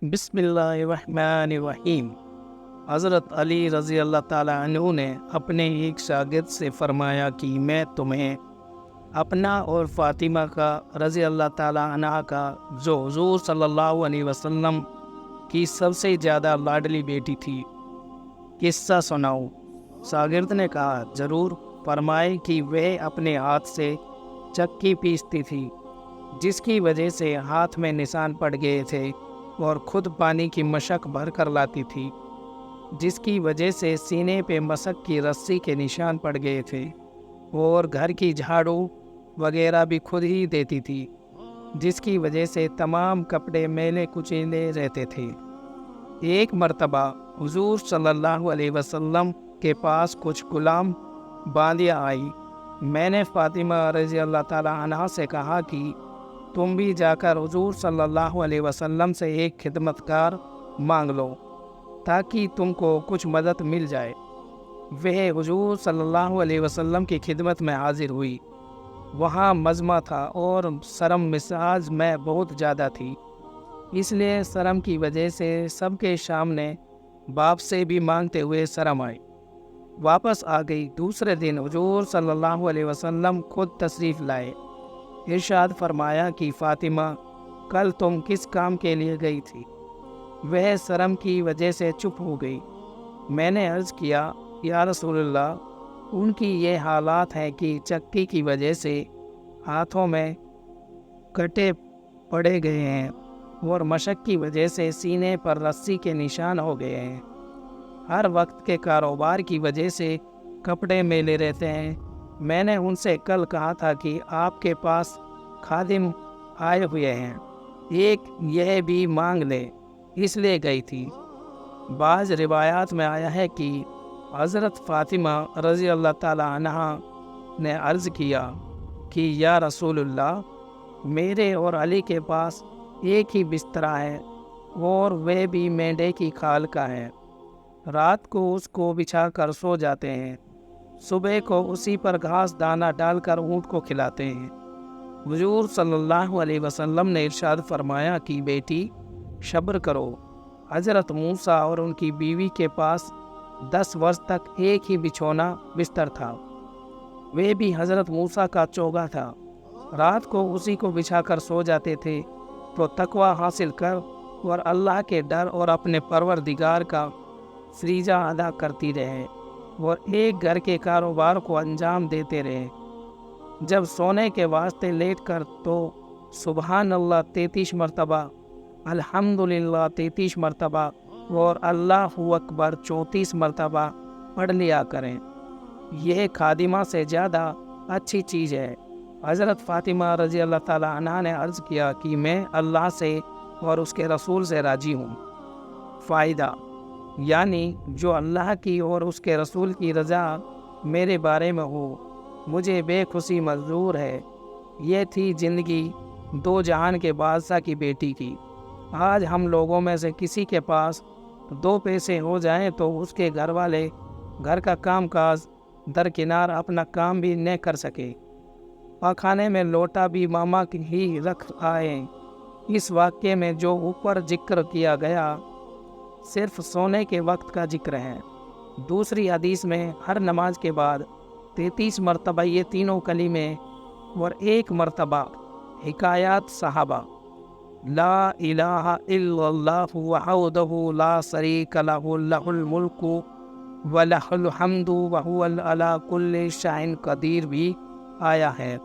بسم اللہ الرحمن الرحیم۔ حضرت علی رضی اللہ تعالیٰ عنہ نے اپنے ایک شاگرد سے فرمایا کہ میں تمہیں اپنا اور فاطمہ کا رضی اللہ تعالیٰ عنہ کا جو حضور صلی اللہ علیہ وسلم کی سب سے زیادہ لاڈلی بیٹی تھی قصہ سناؤں۔ شاگرد نے کہا ضرور۔ فرمائے کہ وہ اپنے ہاتھ سے چکی پیستی تھی، جس کی وجہ سے ہاتھ میں نشان پڑ گئے تھے، اور خود پانی کی مشک بھر کر لاتی تھی، جس کی وجہ سے سینے پہ مسک کی رسی کے نشان پڑ گئے تھے، اور گھر کی جھاڑو وغیرہ بھی خود ہی دیتی تھی، جس کی وجہ سے تمام کپڑے میلے کچیلے رہتے تھے۔ ایک مرتبہ حضور صلی اللہ علیہ وسلم کے پاس کچھ غلام باندیاں آئی۔ میں نے فاطمہ رضی اللہ تعالیٰ عنہ سے کہا کہ تم بھی جا کر حضور صلی اللہ علیہ وسلم سے ایک خدمتگار مانگ لو تاکہ تم کو کچھ مدد مل جائے۔ وہ حضور صلی اللہ علیہ وسلم کی خدمت میں حاضر ہوئی۔ وہاں مجمع تھا اور شرم مزاج میں بہت زیادہ تھی، اس لیے شرم کی وجہ سے سب کے سامنے باپ سے بھی مانگتے ہوئے شرم آئی، واپس آ گئی۔ دوسرے دن حضور صلی اللہ علیہ وسلم خود تشریف لائے۔ ارشاد فرمایا کہ فاطمہ، کل تم کس کام کے لیے گئی تھی؟ وہ شرم کی وجہ سے چپ ہو گئی۔ میں نے عرض کیا یا رسول اللہ، ان کی یہ حالات ہیں کہ چکی کی وجہ سے ہاتھوں میں کٹے پڑے گئے ہیں، اور مشق کی وجہ سے سینے پر رسی کے نشان ہو گئے ہیں۔ ہر وقت کے کاروبار کی وجہ سے کپڑے میلے رہتے ہیں۔ میں نے ان سے کل کہا تھا کہ آپ کے پاس خادم آئے ہوئے ہیں، ایک یہ بھی مانگ لے، اس لیے گئی تھی۔ بعض روایات میں آیا ہے کہ حضرت فاطمہ رضی اللہ تعالیٰ عنہ نے عرض کیا کہ یا رسول اللہ، میرے اور علی کے پاس ایک ہی بستر ہے، اور وہ بھی مینڈے کی کھال کا ہے۔ رات کو اس کو بچھا کر سو جاتے ہیں، صبح کو اسی پر گھاس دانہ ڈال کر اونٹ کو کھلاتے ہیں۔ حضور صلی اللہ علیہ وسلم نے ارشاد فرمایا کہ بیٹی صبر کرو۔ حضرت موسیٰ اور ان کی بیوی کے پاس 10 برس تک ایک ہی بچھونا بستر تھا، وہ بھی حضرت موسیٰ کا چوگا تھا۔ رات کو اسی کو بچھا کر سو جاتے تھے، تو تقوی حاصل کر اور اللہ کے ڈر اور اپنے پروردگار کا فریضہ ادا کرتی رہے، اور ایک گھر کے کاروبار کو انجام دیتے رہے۔ جب سونے کے واسطے لیٹ کر تو سبحان اللہ 33 مرتبہ، الحمدللہ 33 مرتبہ، اور اللہ اکبر 34 مرتبہ پڑھ لیا کریں۔ یہ خادمہ سے زیادہ اچھی چیز ہے۔ حضرت فاطمہ رضی اللہ تعالیٰ عنہ نے عرض کیا کہ میں اللہ سے اور اس کے رسول سے راضی ہوں۔ فائدہ، یعنی جو اللہ کی اور اس کے رسول کی رضا میرے بارے میں ہو، مجھے بے خوشی منظور ہے۔ یہ تھی زندگی دو جہان کے بادشاہ کی بیٹی کی۔ آج ہم لوگوں میں سے کسی کے پاس 2 پیسے ہو جائیں تو اس کے گھر والے گھر کا کام کاج درکنار اپنا کام بھی نہ کر سکے، پاخانے میں لوٹا بھی ماما ہی رکھ آئیں۔ اس واقعے میں جو اوپر ذکر کیا گیا صرف سونے کے وقت کا ذکر ہے۔ دوسری حدیث میں ہر نماز کے بعد 33 مرتبہ یہ تینوں کلمے، اور 1 مرتبہ حکایات صحابہ، لا الہ الا اللہ وحدہ لا شریک لہ لہ الملک ولہ الحمد وہو علی کل شیء قدیر بھی آیا ہے۔